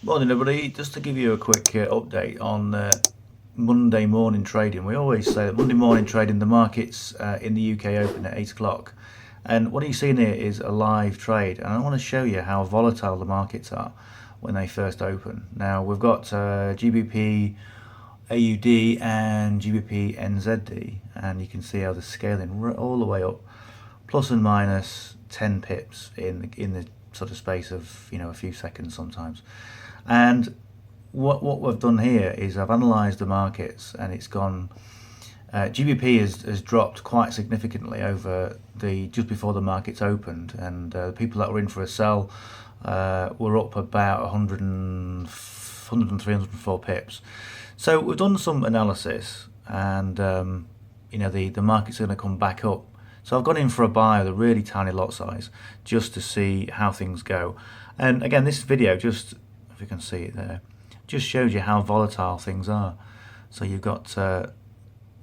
Morning everybody, just to give you a quick update on Monday morning trading. We always say that Monday morning trading, the markets in the UK open at 8 o'clock, and what you're seeing here is a live trade, and I want to show you how volatile the markets are when they first open. Now we've got GBP AUD and GBP NZD, and you can see how they're scaling all the way up, plus and minus 10 pips in the sort of space of a few seconds sometimes. And what we've done here is I've analysed the markets, and it's gone. GBP has dropped quite significantly over just before the markets opened, and people that were in for a sell were up about 103, 104 pips. So we've done some analysis, and the market's going to come back up. So I've gone in for a buy with a really tiny lot size just to see how things go. And again, this video, just if you can see it there, just shows you how volatile things are. So you've got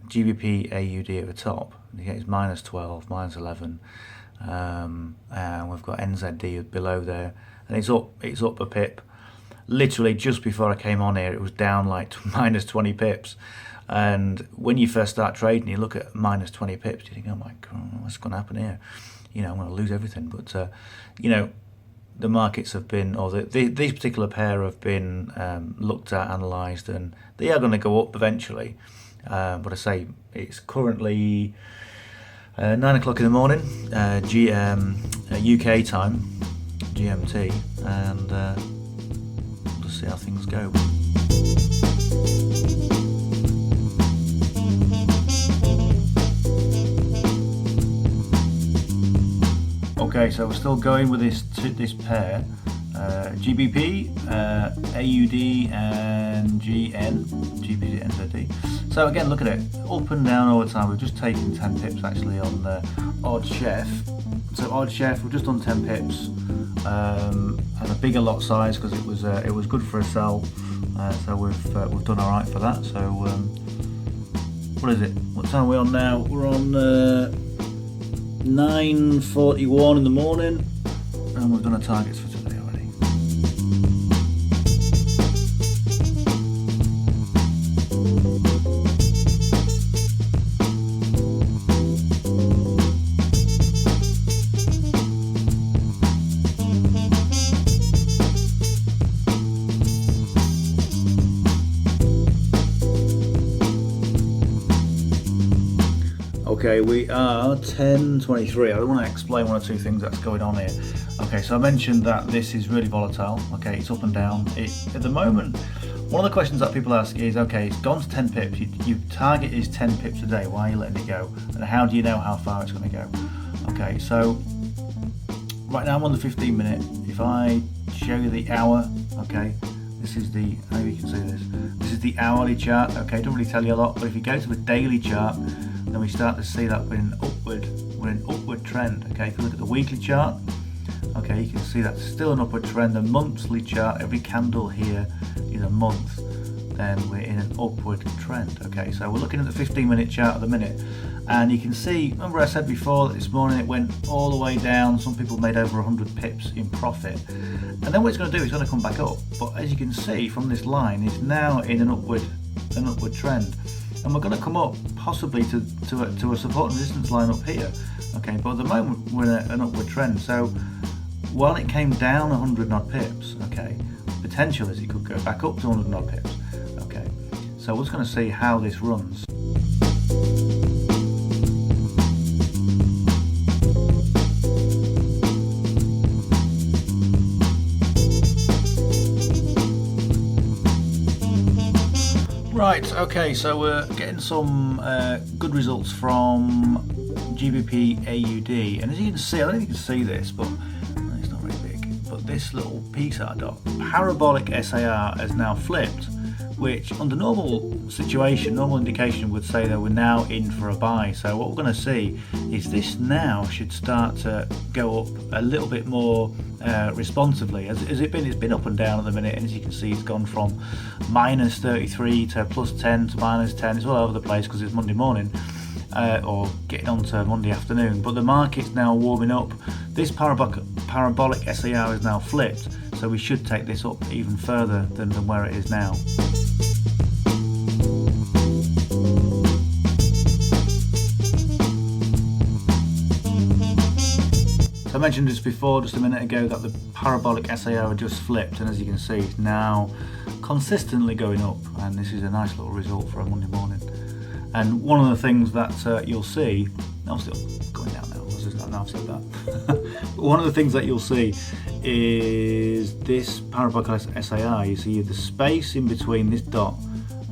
GBP AUD at the top, it's minus 12, minus 11, and we've got NZD below there, and it's up a pip. Literally just before I came on here, it was down like minus 20 pips. And when you first start trading, you look at minus 20 pips, you think, oh my God, what's going to happen here? I'm going to lose everything. But the markets have been, or these particular pair have been looked at, analysed, and they are going to go up eventually. But I say it's currently 9 o'clock in the morning, UK time, GMT, and we'll just see how things go. Okay, so we're still going with this pair, GBP, AUD, and GBP, NZD. So again, look at it, up and down all the time. We've just taken 10 pips actually on the odd chef. So odd chef, we've just done 10 pips, and a bigger lot size because it was good for a sell. So we've done all right for that. So what is it? What time are we on now? We're on 9:41 in the morning, and we've done our targets for today already. Okay, we are 10:23. I want to explain one or two things that's going on here. Okay, so I mentioned that this is really volatile. Okay, it's up and down. At the moment, one of the questions that people ask is, okay, it's gone to 10 pips. Your target is 10 pips a day. Why are you letting it go? And how do you know how far it's going to go? Okay, so right now I'm on the 15 minute. If I show you the hour, okay, this is the, maybe you can see this. This is the hourly chart. Okay, don't really tell you a lot, but if you go to the daily chart, then we start to see that we're in an upward trend. Okay, if you look at the weekly chart, okay, you can see that's still an upward trend. The monthly chart, every candle here is a month, then we're in an upward trend. Okay, so we're looking at the 15-minute chart at the minute, and you can see, remember I said before that this morning it went all the way down. Some people made over 100 pips in profit, and then what it's going to do is going to come back up. But as you can see from this line, it's now in an upward trend. And we're going to come up possibly to a support and resistance line up here. Okay, but at the moment we're in an upward trend. So while it came down 100 odd pips, okay, potential is it could go back up to 100 odd pips. Okay, so we're just going to see how this runs. Right, okay, so we're getting some good results from GBP AUD, and as you can see, I don't know if you can see this, but it's not very big, but this little PSAR dot, parabolic SAR, has now flipped, which under normal situation, normal indication would say that we're now in for a buy. So what we're going to see is this now should start to go up a little bit more responsively. It's been up and down at the minute, and as you can see, it's gone from minus 33 to plus 10 to minus 10. It's all over the place because it's Monday morning, or getting on to Monday afternoon. But the market's now warming up. This parabolic SAR is now flipped. so we should take this up even further than where it is now. So I mentioned just before, just a minute ago, that the parabolic SIO had just flipped, and as you can see, it's now consistently going up, and this is a nice little result for a Monday morning. And one of the things that you'll see, obviously going down now, I've said that. But one of the things that you'll see is this parabolic SIR. You see the space in between this dot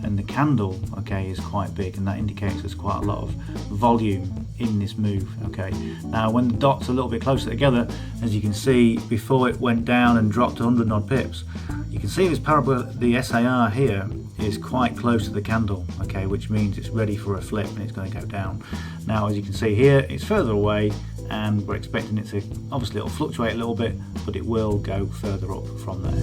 and the candle, okay, is quite big, and that indicates there's quite a lot of volume in this move. Okay, now when the dots are a little bit closer together, as you can see, before it went down and dropped 100 odd pips, you can see this the SIR here is quite close to the candle, okay, which means it's ready for a flip and it's going to go down. Now as you can see here, it's further away, and we're expecting it to, obviously it'll fluctuate a little bit, but it will go further up from there.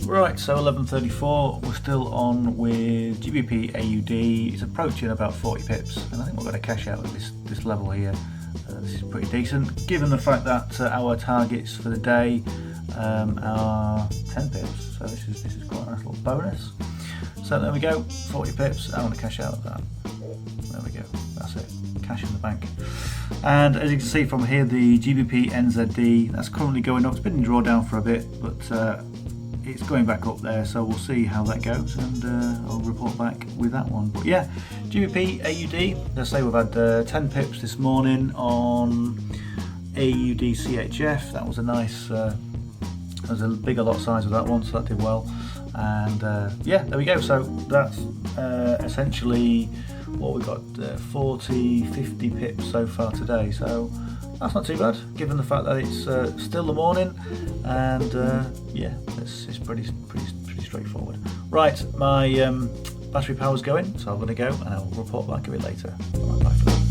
Right, so 11:34, we're still on with GBP AUD. It's approaching about 40 pips, and I think we're going to cash out at this level here. This is pretty decent, given the fact that our targets for the day are 10 pips. So this is quite a nice little bonus. So there we go, 40 pips. I want to cash out at that. There we go. That's it. Cash in the bank. And as you can see from here, the GBP NZD, that's currently going up. It's been in drawdown for a bit, but it's going back up there, so we'll see how that goes, and I'll report back with that one. But yeah, GBP AUD, let's say we've had 10 pips this morning on AUD CHF. That was a nice, there's a bigger lot size of that one, so that did well. And yeah, there we go. So that's essentially what we've got, 40-50 pips so far today. So that's not too bad, given the fact that it's still the morning, and yeah, it's pretty straightforward. Right, my battery power's going, so I'm going to go and I'll report back a bit later. Bye for now.